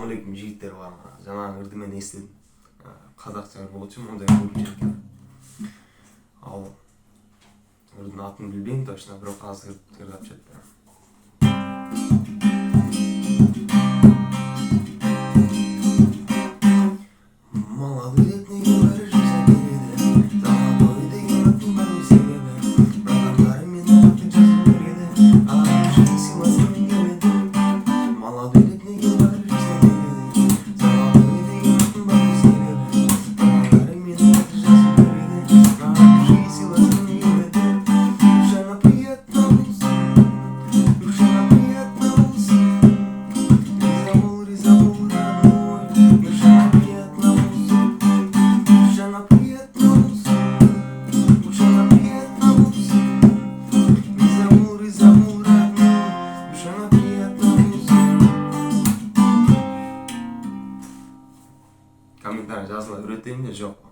молеким жигиттер бар мына. Жанагы ырды мен эстедим. Казакча ыр болчу, мондай көрүп жүрөм. Ал ырдын атын билбейм точно, бирок азыр ырдап жатам. Комментарий жазыла берет дейм же жок.